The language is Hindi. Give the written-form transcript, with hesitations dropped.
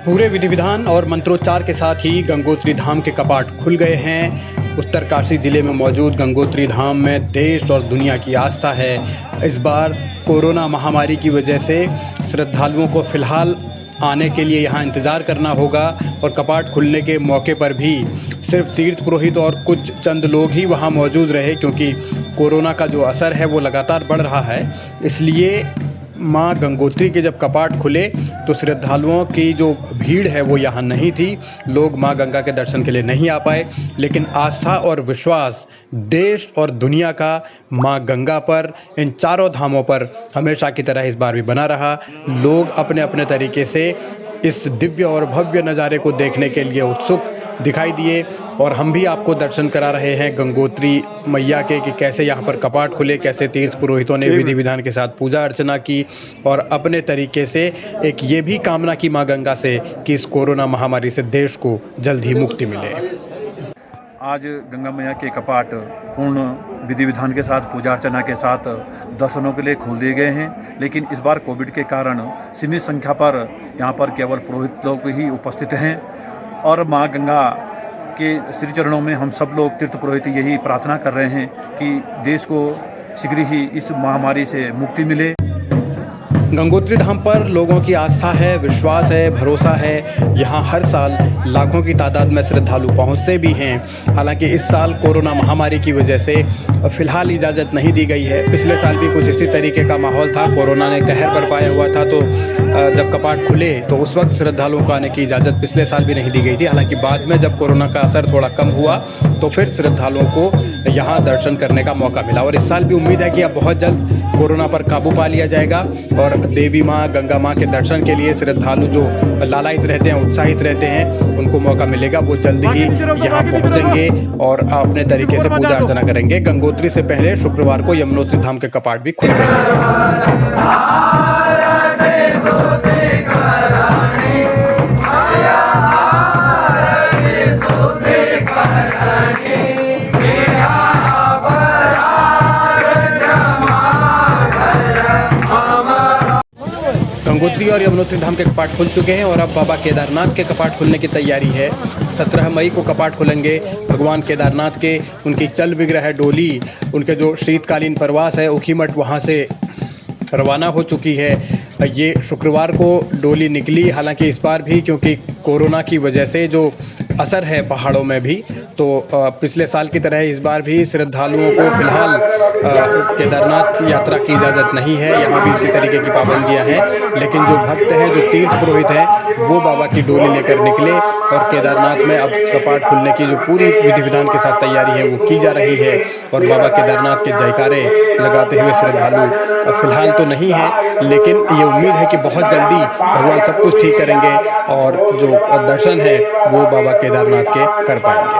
पूरे विधि विधान और मंत्रोच्चार के साथ ही गंगोत्री धाम के कपाट खुल गए हैं। उत्तरकाशी जिले में मौजूद गंगोत्री धाम में देश और दुनिया की आस्था है। इस बार कोरोना महामारी की वजह से श्रद्धालुओं को फिलहाल आने के लिए यहाँ इंतज़ार करना होगा और कपाट खुलने के मौके पर भी सिर्फ तीर्थ पुरोहित और कुछ चंद लोग ही वहाँ मौजूद रहे, क्योंकि कोरोना का जो असर है वो लगातार बढ़ रहा है। इसलिए माँ गंगोत्री के जब कपाट खुले तो श्रद्धालुओं की जो भीड़ है वो यहाँ नहीं थी। लोग माँ गंगा के दर्शन के लिए नहीं आ पाए, लेकिन आस्था और विश्वास देश और दुनिया का माँ गंगा पर, इन चारों धामों पर हमेशा की तरह इस बार भी बना रहा। लोग अपने अपने तरीके से इस दिव्य और भव्य नज़ारे को देखने के लिए उत्सुक दिखाई दिए और हम भी आपको दर्शन करा रहे हैं गंगोत्री मैया के कि कैसे यहाँ पर कपाट खुले, कैसे तीर्थ पुरोहितों ने विधि विधान के साथ पूजा अर्चना की और अपने तरीके से एक ये भी कामना की माँ गंगा से कि इस कोरोना महामारी से देश को जल्द ही मुक्ति मिले। आज गंगा मैया के कपाट पूर्ण विधि विधान के साथ, पूजा अर्चना के साथ दर्शनों के लिए खोल दिए गए हैं, लेकिन इस बार कोविड के कारण सीमित संख्या पर यहाँ पर केवल पुरोहित लोग ही उपस्थित हैं और माँ गंगा के श्री चरणों में हम सब लोग तीर्थ पुरोहित यही प्रार्थना कर रहे हैं कि देश को शीघ्र ही इस महामारी से मुक्ति मिले। गंगोत्री धाम पर लोगों की आस्था है, विश्वास है, भरोसा है। यहाँ हर साल लाखों की तादाद में श्रद्धालु पहुँचते भी हैं। हालांकि इस साल कोरोना महामारी की वजह से फ़िलहाल इजाज़त नहीं दी गई है। पिछले साल भी कुछ इसी तरीके का माहौल था, कोरोना ने कहर बरपाया हुआ था, तो जब कपाट खुले तो उस वक्त श्रद्धालुओं को आने की इजाज़त पिछले साल भी नहीं दी गई थी। हालांकि बाद में जब कोरोना का असर थोड़ा कम हुआ तो फिर श्रद्धालुओं को यहाँ दर्शन करने का मौका मिला और इस साल भी उम्मीद है कि अब बहुत जल्द कोरोना पर काबू पा लिया जाएगा और देवी माँ गंगा माँ के दर्शन के लिए श्रद्धालु जो लालायित रहते हैं, उत्साहित रहते हैं, उनको मौका मिलेगा। वो जल्द ही यहाँ पहुँचेंगे और अपने तरीके से पूजा अर्चना करेंगे। गंगोत्री से पहले शुक्रवार को यमुनोत्री धाम के कपाट भी खुल गए। गंगोत्री और यमुनोत्री धाम के कपाट खुल चुके हैं और अब बाबा केदारनाथ के कपाट खुलने की तैयारी है। 17 मई को कपाट खुलेंगे भगवान केदारनाथ के। उनकी चल विग्रह डोली, उनके जो शीतकालीन प्रवास है ऊखीमठ, वहाँ से रवाना हो चुकी है। ये शुक्रवार को डोली निकली। हालांकि इस बार भी क्योंकि कोरोना की वजह से जो असर है पहाड़ों में भी, तो पिछले साल की तरह इस बार भी श्रद्धालुओं को फिलहाल केदारनाथ यात्रा की इजाज़त नहीं है। यहाँ भी इसी तरीके की पाबंदियाँ हैं, लेकिन जो भक्त हैं, जो तीर्थ पुरोहित हैं, वो बाबा की डोली लेकर निकले और केदारनाथ में अब कपाट खुलने की जो पूरी विधि विधान के साथ तैयारी है वो की जा रही है और बाबा केदारनाथ के जयकारे लगाते हुए श्रद्धालु फिलहाल तो नहीं है, लेकिन ये उम्मीद है कि बहुत जल्दी भगवान सब कुछ ठीक करेंगे और जो दर्शन है वो बाबा केदारनाथ के कर पाएंगे।